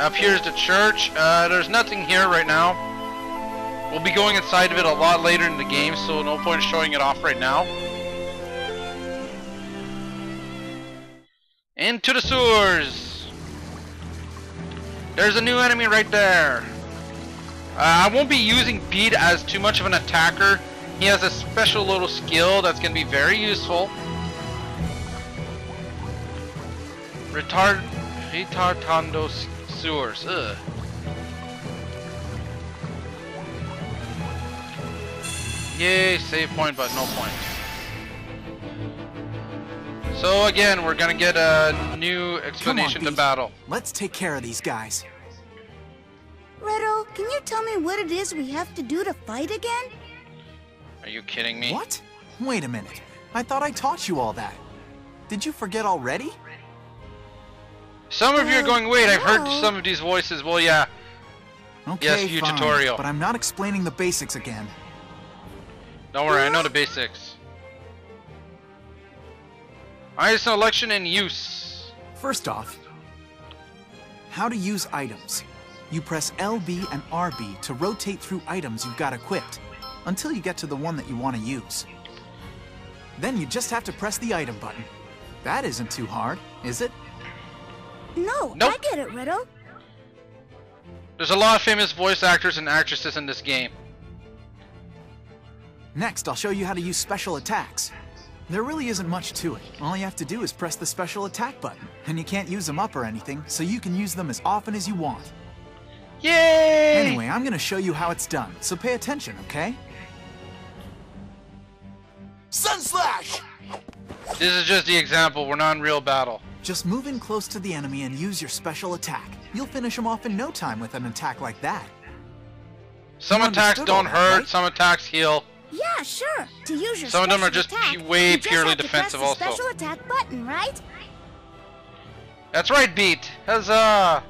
Up here is the church. There's nothing here right now. We'll be going inside of it a lot later in the game, so no point in showing it off right now. Into the sewers! There's a new enemy right there. I won't be using Beat as too much of an attacker. He has a special little skill that's going to be very useful. Retardando sewers. Ugh. Yay, save point, but no point. So again, we're gonna get a new explanation to battle. Let's take care of these guys. Riddle, can you tell me what it is we have to do to fight again? Are you kidding me? What? Wait a minute. I thought I taught you all that. Did you forget already? Some of you are going, wait, I've heard some of these voices. Well, yeah. Okay, yes, view fine, tutorial. but I'm not explaining the basics again. Don't worry, I know the basics. Item selection and use. First off, how to use items. You press LB and RB to rotate through items you've got equipped until you get to the one that you want to use. Then you just have to press the item button. That isn't too hard, is it? No, nope. I get it, Riddle. There's a lot of famous voice actors and actresses in this game. Next, I'll show you how to use special attacks. There really isn't much to it. All you have to do is press the special attack button, and you can't use them up or anything, so you can use them as often as you want. Yay! Anyway, I'm gonna show you how it's done, so pay attention, okay? Sun Slash! This is just the example, we're not in real battle. Just move in close to the enemy and use your special attack. You'll finish him off in no time with an attack like that. Some attacks don't hurt, right? Some attacks heal. Yeah, sure. To use your some of them are just attack, way you just purely have to defensive press the also. special attack button, right? That's right, Beat. Huzzah!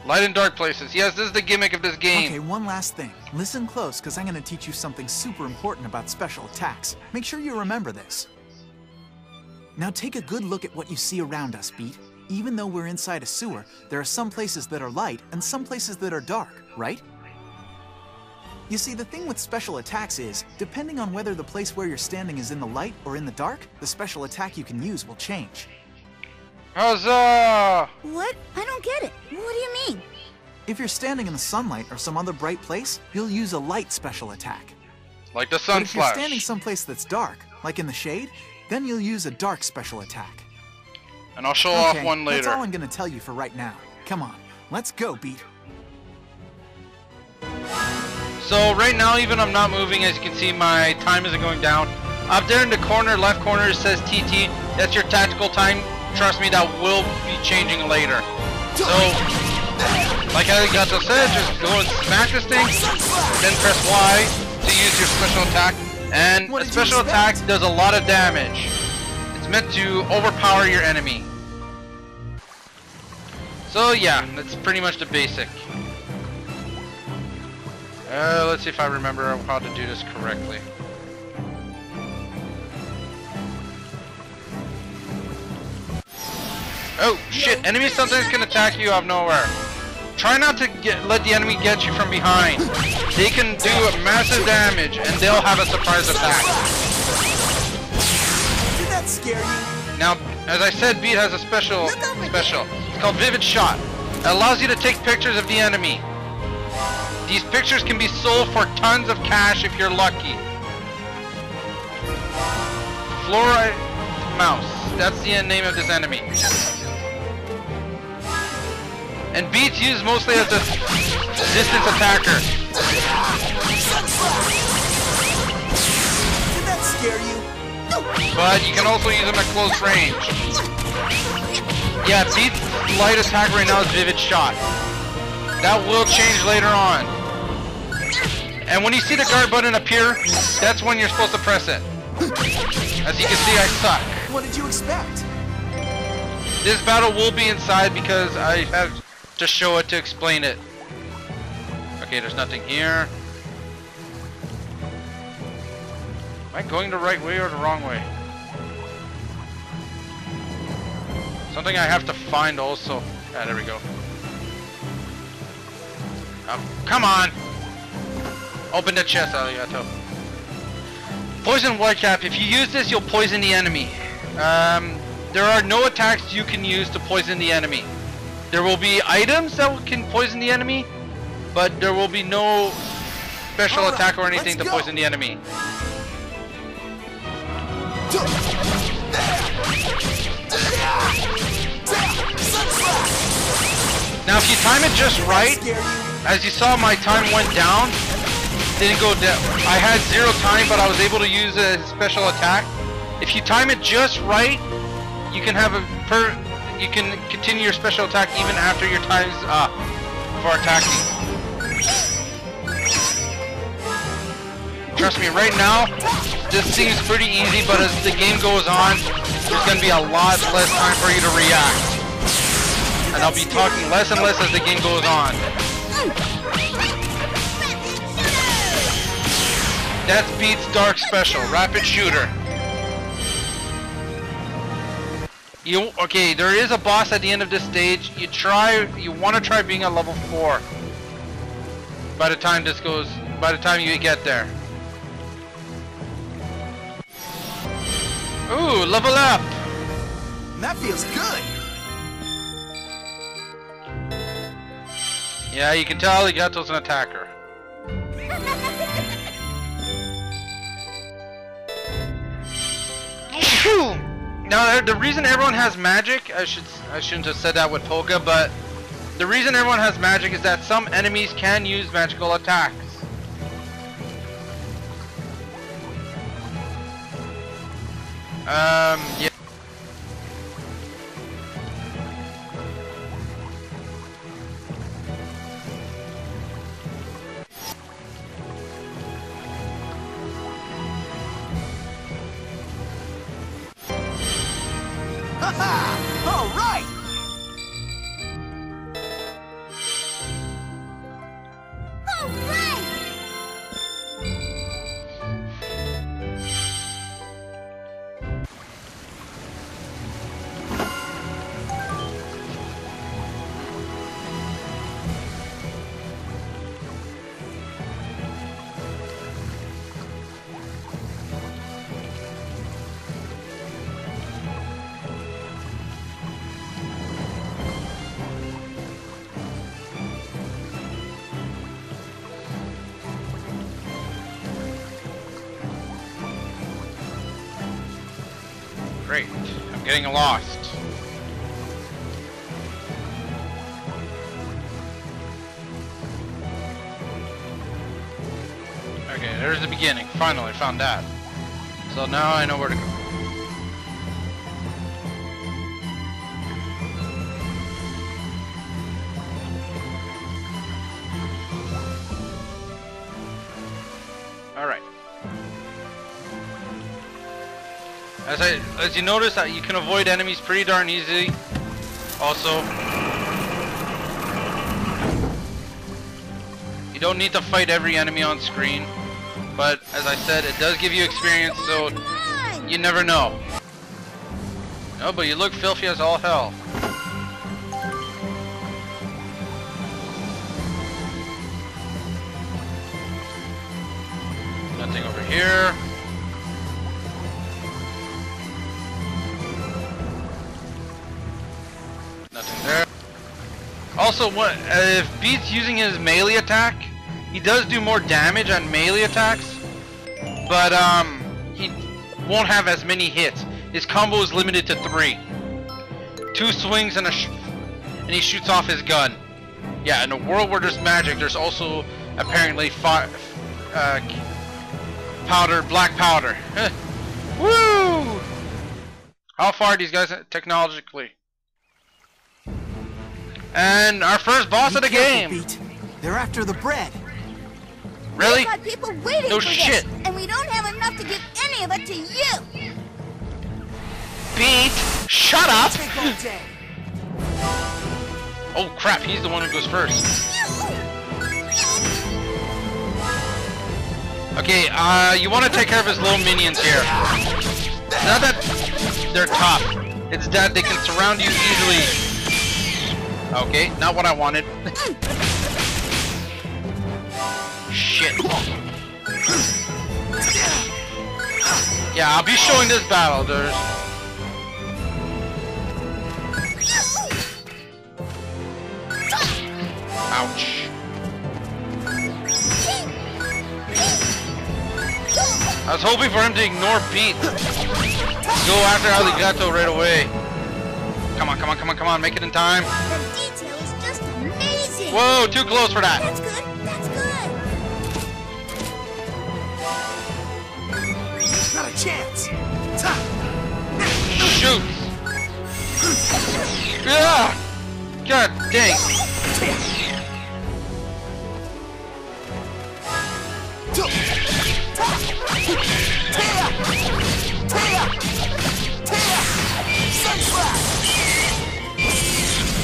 Light and dark places. Yes, this is the gimmick of this game. Okay, one last thing. Listen close, because I'm going to teach you something super important about special attacks. Make sure you remember this. Now take a good look at what you see around us, Beat. Even though we're inside a sewer, there are some places that are light and some places that are dark, right? You see, the thing with special attacks is, depending on whether the place where you're standing is in the light or in the dark, the special attack you can use will change. Huzzah! What? I don't get it. What do you mean? If you're standing in the sunlight or some other bright place, you'll use a light special attack. Like the Sun But if you're Slash. standing someplace that's dark, like in the shade, then you'll use a dark special attack. And I'll show off one later. That's all I'm going to tell you for right now. Come on, let's go, Beat. So right now, even I'm not moving, as you can see, my time isn't going down. Up there in the corner, left corner, it says TT. That's your tactical time. Trust me, that will be changing later. So, like I got to say, just go and smash this thing, then press Y to use your special attack. And a special attack does a lot of damage. It's meant to overpower your enemy. So yeah, that's pretty much the basic. Let's see if I remember how to do this correctly. Oh shit, enemies sometimes can attack you out of nowhere. Try not to let the enemy get you from behind. They can do massive damage and they'll have a surprise attack. Did that scare you? Now, as I said, Beat has a special. It's called Vivid Shot. It allows you to take pictures of the enemy. These pictures can be sold for tons of cash if you're lucky. Fluoride Mouse. That's the name of this enemy. And Beat's used mostly as a distance attacker. Did that scare you? But you can also use him at close range. Yeah, Beat's light attack right now is Vivid Shot. That will change later on. And when you see the guard button appear, that's when you're supposed to press it. As you can see, I suck. What did you expect? This battle will be inside because I have to show it to explain it. Okay, there's nothing here. Am I going the right way or the wrong way? Something I have to find also. Ah, there we go. Come on! Open the chest, Allegretto. Poison Whitecap. If you use this, you'll poison the enemy. There are no attacks you can use to poison the enemy. There will be items that can poison the enemy, but there will be no special attack or anything to poison the enemy. Now if you time it just right, as you saw my time went down, didn't go down. I had 0 time, but I was able to use a special attack. If you time it just right, you can have you can continue your special attack even after your time's up for attacking. Trust me, right now, this seems pretty easy, but as the game goes on, there's going to be a lot less time for you to react. And I'll be talking less and less as the game goes on. That's Beat's Dark Special, Rapid Shooter. Okay, there is a boss at the end of this stage. You want to try being at level 4 by the time you get there. Ooh, level up! That feels good! Yeah, you can tell Allegretto's an attacker. Now, the reason everyone has magic, I shouldn't have said that with Polka, but the reason everyone has magic is that some enemies can use magical attacks. Yeah. All right! All right! Great. I'm getting lost. Okay, there's the beginning. Finally found that. So now I know where to go. Alright. As you notice that you can avoid enemies pretty darn easily. Also, you don't need to fight every enemy on screen, but as I said, it does give you experience, so you never know. No, but you look filthy as all hell. Nothing over here. Nothing there. Also, if Beat's using his melee attack, he does do more damage on melee attacks, but he won't have as many hits. His combo is limited to 3. 2 swings and he shoots off his gun. Yeah, in a world where there's magic, there's also apparently powder, black powder. Woo! How far are these guys technologically? And our first boss of the game. Beat. They're after the bread. Really? We've got people waiting No for shit. this, and we don't have enough to give any of it to you. Beat, shut up! Take all day. Oh crap, he's the one who goes first. Okay, you want to take care of his little minions here. It's not that they're tough, it's that they can surround you easily. Okay, not what I wanted. Shit. Yeah, I'll be showing this battle. There's... Ouch. I was hoping for him to ignore Beat. Go after Allegretto right away. Come on, come on, come on, come on. Make it in time. The detail is just amazing. Whoa, too close for that. That's good. That's good. Not a chance. Shoot. Yeah. God dang.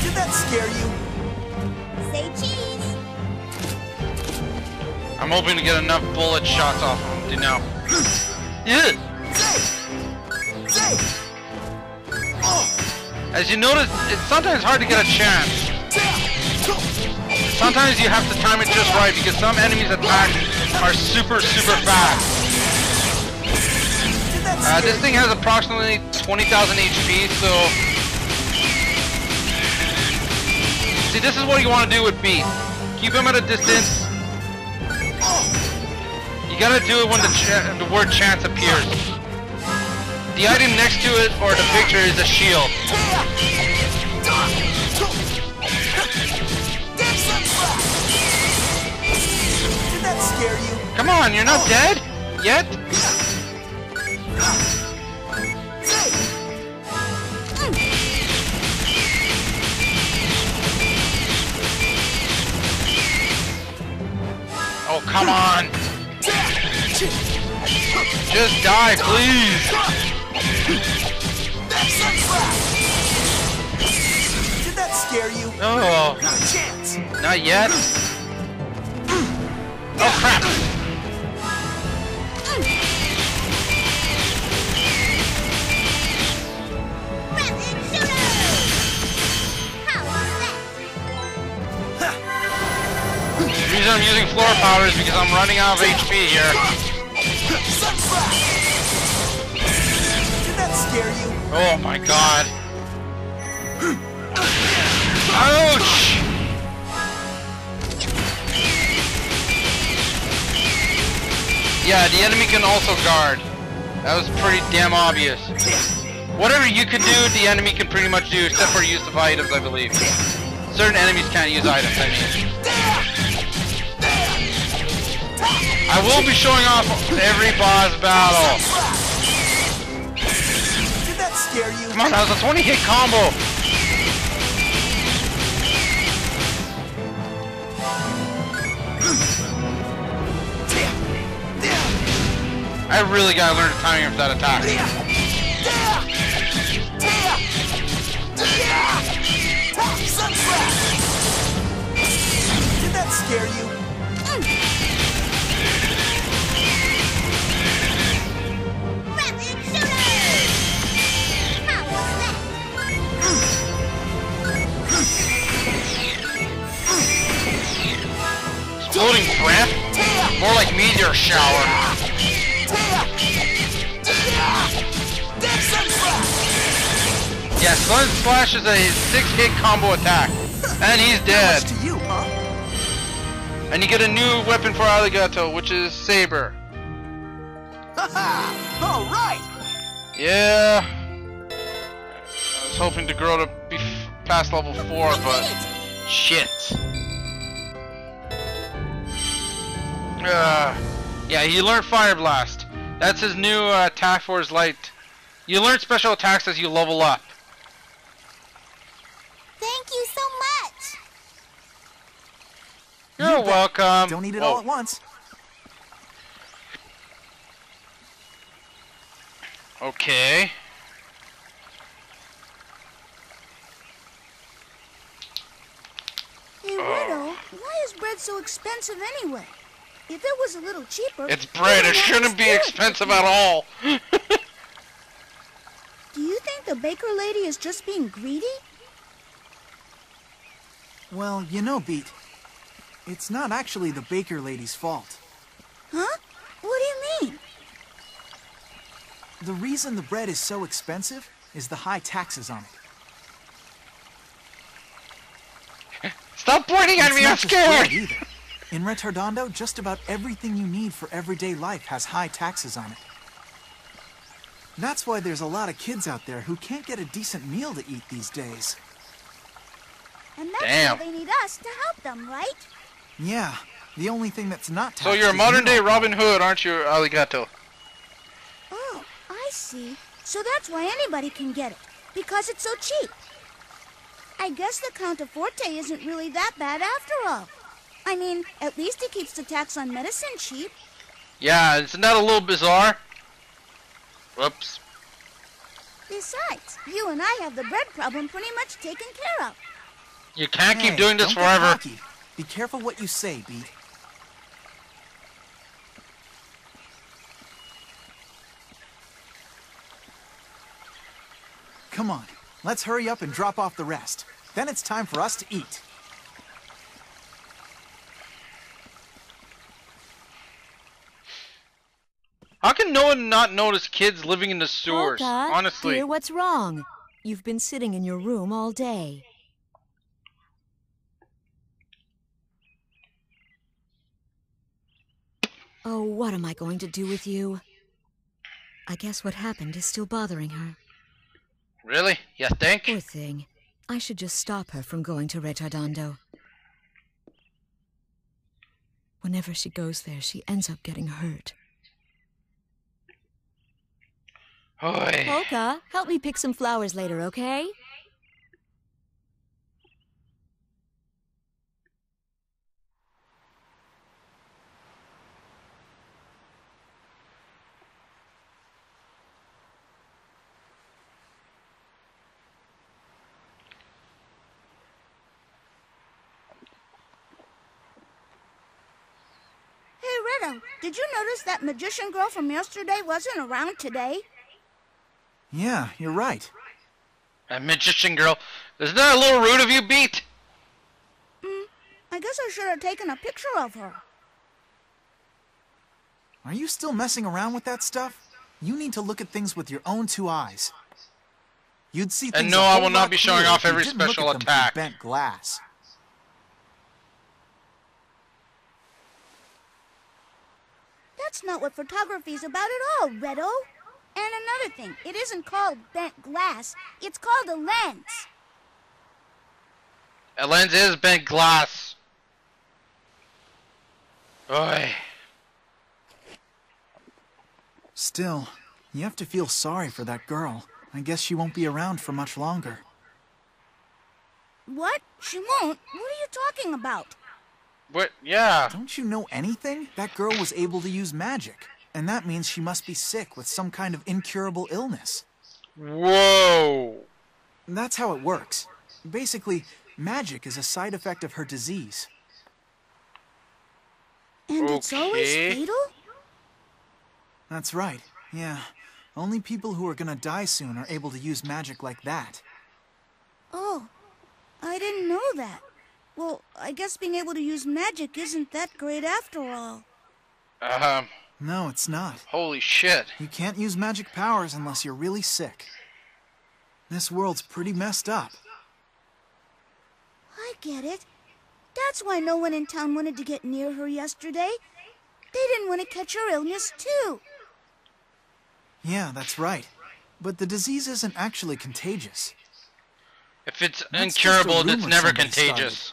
Did that scare you? Say cheese. I'm hoping to get enough bullet shots off him to know. Yeah. As you notice, it's sometimes hard to get a chance. Sometimes you have to time it just right because some enemies' attacks are super fast. This thing has approximately 20,000 HP, so... See, this is what you want to do with Beat. Keep him at a distance. You gotta do it when the word chance appears. The item next to it, or the picture, is a shield. Did that scare you? Come on, you're not dead? Yet? Oh, come on! Just die, please! Did that scare you? No. Not a chance. Not yet? Oh, crap! The reason I'm using floor power is because I'm running out of HP here. Did that scare you? Oh my god. Ouch! Yeah, the enemy can also guard. That was pretty damn obvious. Whatever you can do, the enemy can pretty much do, except for use of items, I believe. Certain enemies can't use items, I mean. I will be showing off every boss battle. Did that scare you? Come on, that was a 20-hit combo. I really gotta learn the timing of that attack. Did that scare you? Exploding breath? More like meteor shower. Yeah, Sun Slash is a 6-hit combo attack. And he's dead. To you, huh? And you get a new weapon for Allegretto, which is Saber. Haha! All right. Yeah. I was hoping to grow to be past level 4, but shit. Yeah, you learn Fire Blast. That's his new attack for his light. You learn special attacks as you level up. Thank you so much. You're welcome. Don't eat it all at once. Okay. Hey, Riddle, why is bread so expensive anyway? If it was a little cheaper... It's bread. It shouldn't be expensive at all. Do you think the baker lady is just being greedy? Well, you know, Beat, It's not actually the baker lady's fault. Huh? What do you mean? The reason the bread is so expensive is the high taxes on it. Stop pointing at me, I'm It's not just bread scared! either. In Retardando, just about everything you need for everyday life has high taxes on it. That's why there's a lot of kids out there who can't get a decent meal to eat these days. And that's Damn. why they need us to help them, right? Yeah, the only thing that's not taxed So you're a is modern day mineral Robin power. Hood, aren't you, Allegretto? Oh, I see. So that's why anybody can get it. Because it's so cheap. I guess the Counterforte isn't really that bad after all. I mean, at least it keeps the tax on medicine cheap. Yeah, isn't that a little bizarre? Whoops. Besides, you and I have the bread problem pretty much taken care of. You can't keep Hey, doing this don't get forever. cocky. Be careful what you say, Beat. Come on, let's hurry up and drop off the rest. Then it's time for us to eat. How can no one not notice kids living in the sewers? Polka, Honestly. dear, what's wrong? You've been sitting in your room all day. Oh, what am I going to do with you? I guess what happened is still bothering her. Really? You think? Poor thing. I should just stop her from going to Retardando. Whenever she goes there, she ends up getting hurt. Oy. Polka, help me pick some flowers later, okay? Hey, Rito, did you notice that magician girl from yesterday wasn't around today? Yeah, you're right. A magician girl. Isn't that a little rude of you, Beat? I guess I should have taken a picture of her. Are you still messing around with that stuff? You need to look at things with your own two eyes. You'd see things no, a I whole will not lot be showing clearer off if you every didn't look special at them through attack. bent glass. That's not what photography's about at all, Redo. And another thing, it isn't called bent glass. It's called a lens. A lens is bent glass. Oy. Still, you have to feel sorry for that girl. I guess she won't be around for much longer. What? She won't? What are you talking about? What? Yeah. Don't you know anything? That girl was able to use magic. And that means she must be sick with some kind of incurable illness. Whoa. That's how it works. Basically, magic is a side effect of her disease. And it's always Okay. fatal? That's right, yeah. Only people who are gonna die soon are able to use magic like that. Oh, I didn't know that. Well, I guess being able to use magic isn't that great after all. No, it's not. Holy shit. You can't use magic powers unless you're really sick. This world's pretty messed up. I get it. That's why no one in town wanted to get near her yesterday. They didn't want to catch her illness, too. Yeah, that's right. But the disease isn't actually contagious. If it's That's just a incurable, then it's rumor never somebody contagious.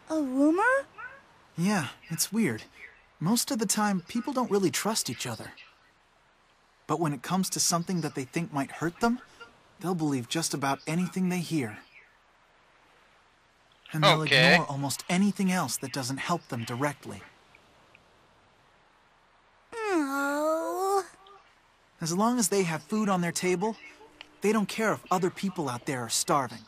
A rumor? Yeah, it's weird. Most of the time, people don't really trust each other. But when it comes to something that they think might hurt them, they'll believe just about anything they hear. And they'll Okay. ignore almost anything else that doesn't help them directly. Oh. As long as they have food on their table, they don't care if other people out there are starving.